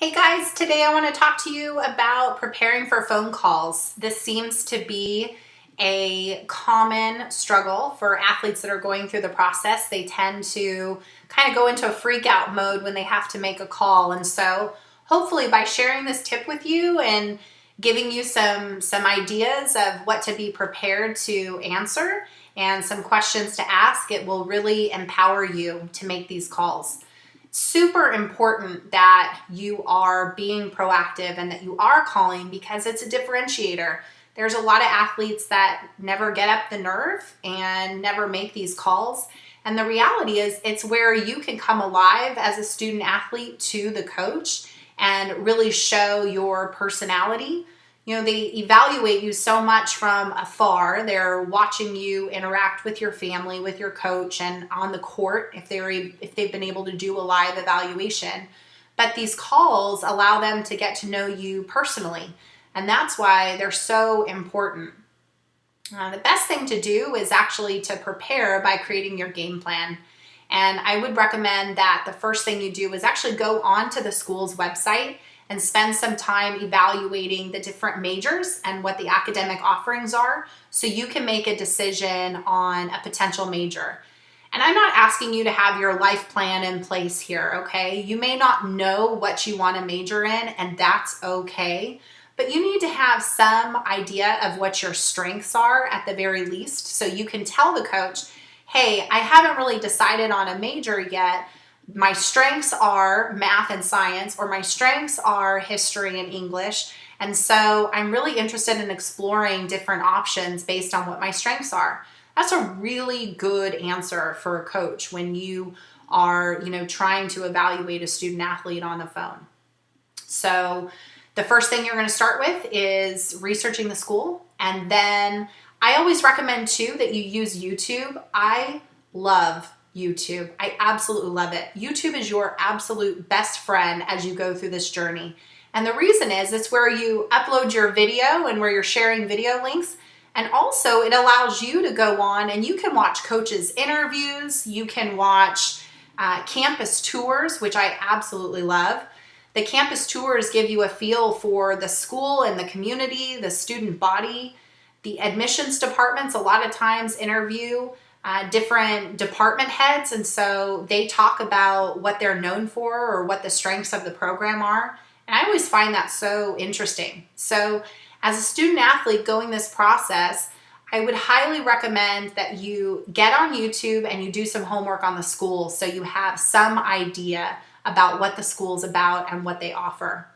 Hey guys, today I want to talk to you about preparing for phone calls. This seems to be a common struggle for athletes that are going through the process. They tend to kind of go into a freak out mode when they have to make a call. And so hopefully by sharing this tip with you and giving you some ideas of what to be prepared to answer and some questions to ask, it will really empower you to make these calls. Super important that you are being proactive and that you are calling because it's a differentiator. There's a lot of athletes that never get up the nerve and never make these calls. And the reality is it's where you can come alive as a student athlete to the coach and really show your personality. You know, they evaluate you so much from afar. They're watching you interact with your family, with your coach, and on the court if they've been able to do a live evaluation. But these calls allow them to get to know you personally, and that's why they're so important. The best thing to do is actually to prepare by creating your game plan. And I would recommend that the first thing you do is actually go onto the school's website and spend some time evaluating the different majors and what the academic offerings are so you can make a decision on a potential major. And I'm not asking you to have your life plan in place here, okay? You may not know what you want to major in, and that's okay. But you need to have some idea of what your strengths are at the very least so you can tell the coach, hey, I haven't really decided on a major yet. My strengths are math and science, or my strengths are history and English. And so I'm really interested in exploring different options based on what my strengths are. That's a really good answer for a coach when you are, trying to evaluate a student athlete on the phone. So the first thing you're going to start with is researching the school. And then I always recommend too that you use YouTube. I love YouTube. I absolutely love it. YouTube is your absolute best friend as you go through this journey. And the reason is it's where you upload your video and where you're sharing video links. And also it allows you to go on and you can watch coaches' interviews. You can watch campus tours, which I absolutely love. The campus tours give you a feel for the school and the community, the student body. The admissions departments a lot of times interview different department heads, and so they talk about what they're known for or what the strengths of the program are. And I always find that so interesting. So as a student athlete going this process, I would highly recommend that you get on YouTube and you do some homework on the school so you have some idea about what the school's about and what they offer.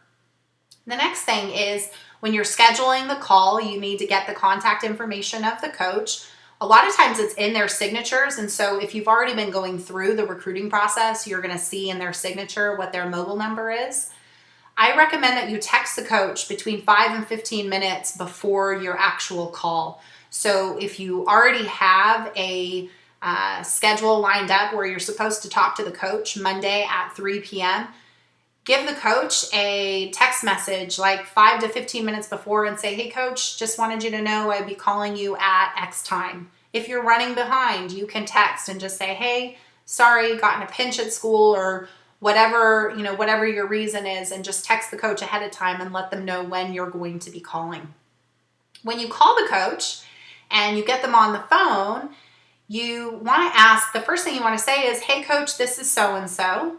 The next thing is when you're scheduling the call, you need to get the contact information of the coach. A lot of times it's in their signatures, and so if you've already been going through the recruiting process, you're going to see in their signature what their mobile number is. I recommend that you text the coach between 5 and 15 minutes before your actual call. So if you already have a schedule lined up where you're supposed to talk to the coach Monday at 3 p.m., give the coach a text message like 5 to 15 minutes before and say, hey coach, just wanted you to know I'd be calling you at X time. If you're running behind, you can text and just say, hey, sorry, got in a pinch at school or whatever your reason is, and just text the coach ahead of time and let them know when you're going to be calling. When you call the coach and you get them on the phone, you want to ask, the first thing you want to say is, hey coach, this is so-and-so.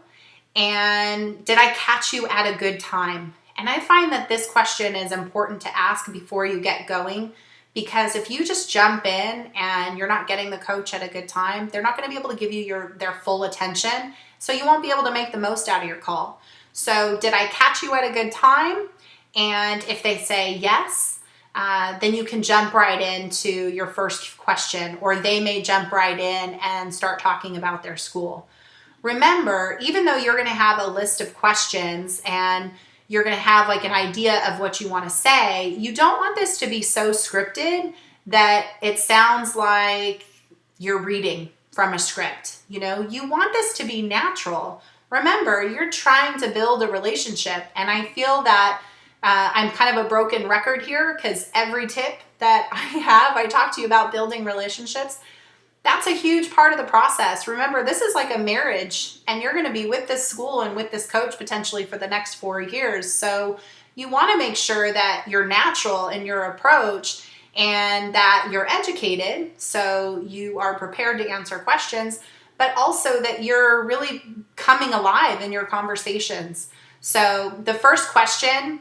And did I catch you at a good time? And I find that this question is important to ask before you get going, because if you just jump in and you're not getting the coach at a good time, they're not going to be able to give you their full attention. So you won't be able to make the most out of your call. So did I catch you at a good time? And if they say yes, then you can jump right into your first question, or they may jump right in and start talking about their school. Remember, even though you're going to have a list of questions and you're going to have like an idea of what you want to say, you don't want this to be so scripted that it sounds like you're reading from a script. You want this to be natural. Remember, you're trying to build a relationship, and I feel that I'm kind of a broken record here because every tip that I talk to you about building relationships. That's a huge part of the process. Remember, this is like a marriage, and you're going to be with this school and with this coach potentially for the next 4 years. So you want to make sure that you're natural in your approach and that you're educated, so you are prepared to answer questions, but also that you're really coming alive in your conversations. So the first question,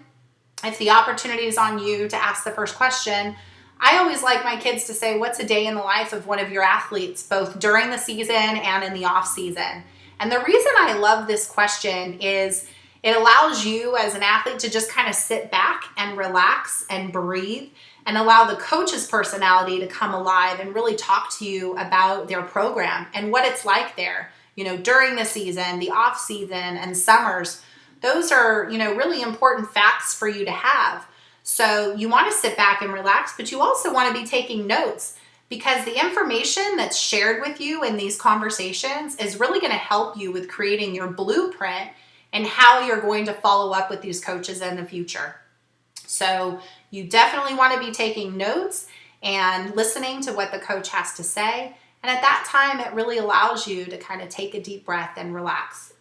if the opportunity is on you to ask the first question, I always like my kids to say, what's a day in the life of one of your athletes, both during the season and in the off season? And the reason I love this question is it allows you as an athlete to just kind of sit back and relax and breathe and allow the coach's personality to come alive and really talk to you about their program and what it's like there, during the season, the off season, and summers. Those are, really important facts for you to have. So you want to sit back and relax, but you also want to be taking notes, because the information that's shared with you in these conversations is really going to help you with creating your blueprint and how you're going to follow up with these coaches in the future. So you definitely want to be taking notes and listening to what the coach has to say. And at that time, it really allows you to kind of take a deep breath and relax.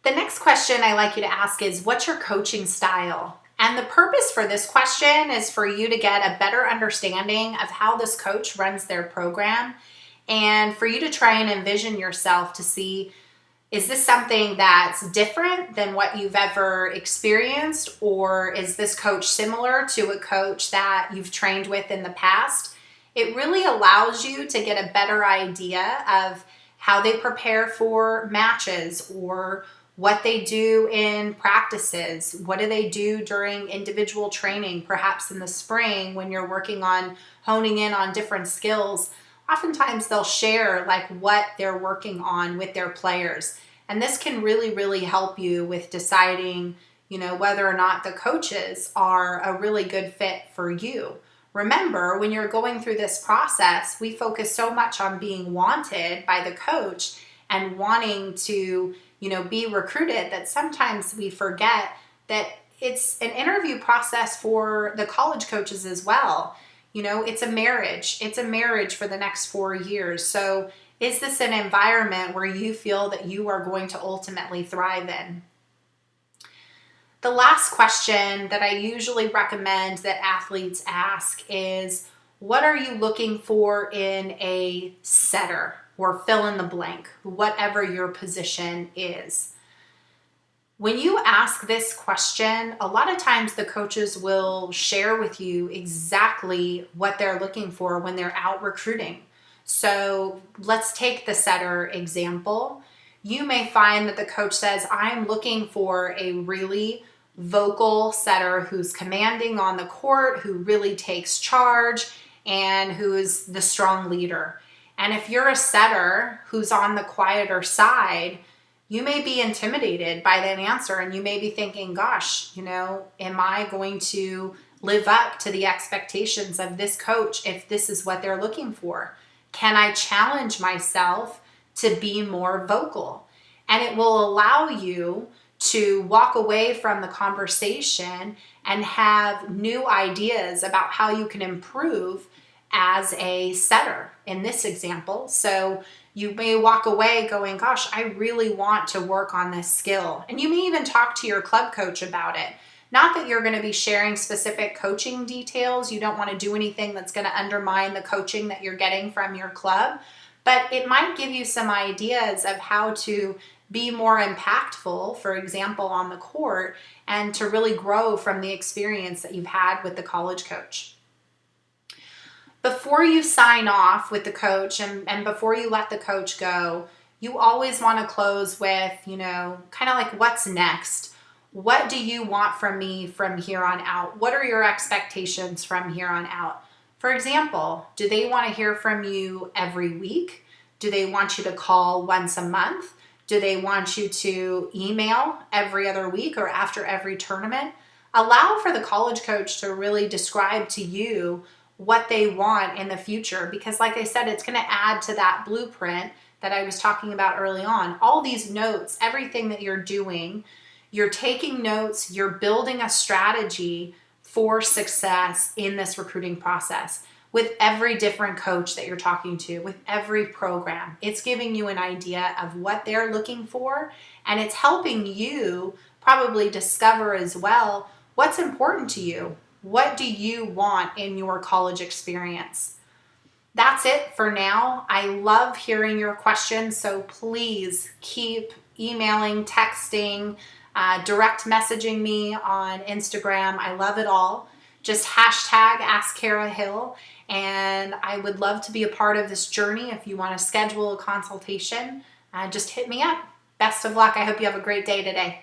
The next question I like you to ask is, what's your coaching style? And the purpose for this question is for you to get a better understanding of how this coach runs their program, and for you to try and envision yourself to see, is this something that's different than what you've ever experienced, or is this coach similar to a coach that you've trained with in the past? It really allows you to get a better idea of how they prepare for matches, or what they do in practices. What do they do during individual training, perhaps in the spring when you're working on honing in on different skills? Oftentimes they'll share like what they're working on with their players. And this can really, really help you with deciding, whether or not the coaches are a really good fit for you. Remember, when you're going through this process, we focus so much on being wanted by the coach and wanting to be recruited, that sometimes we forget that it's an interview process for the college coaches as well. It's a marriage. It's a marriage for the next 4 years. So is this an environment where you feel that you are going to ultimately thrive in? The last question that I usually recommend that athletes ask is, what are you looking for in a setter? Or fill in the blank, whatever your position is. When you ask this question, a lot of times the coaches will share with you exactly what they're looking for when they're out recruiting. So let's take the setter example. You may find that the coach says, I'm looking for a really vocal setter who's commanding on the court, who really takes charge, and who is the strong leader. And if you're a setter who's on the quieter side, you may be intimidated by that answer, and you may be thinking, gosh, am I going to live up to the expectations of this coach if this is what they're looking for? Can I challenge myself to be more vocal? And it will allow you to walk away from the conversation and have new ideas about how you can improve as a setter in this example. So you may walk away going, gosh, I really want to work on this skill. And you may even talk to your club coach about it. Not that you're going to be sharing specific coaching details. You don't want to do anything that's going to undermine the coaching that you're getting from your club, but it might give you some ideas of how to be more impactful, for example, on the court, and to really grow from the experience that you've had with the college coach. Before you sign off with the coach and before you let the coach go, you always want to close with, kind of like, what's next? What do you want from me from here on out? What are your expectations from here on out? For example, do they want to hear from you every week? Do they want you to call once a month? Do they want you to email every other week or after every tournament? Allow for the college coach to really describe to you what they want in the future, because like I said, it's going to add to that blueprint that I was talking about early on. All these notes, everything that you're doing, you're taking notes, you're building a strategy for success in this recruiting process. with every different coach that you're talking to, with every program. It's giving you an idea of what they're looking for, and it's helping you probably discover as well what's important to you. What do you want in your college experience? That's it for now. I love hearing your questions, so please keep emailing, texting, direct messaging me on Instagram. I love it all. Just hashtag Ask Kara Hill, and I would love to be a part of this journey. If you want to schedule a consultation, just hit me up. Best of luck. I hope you have a great day today.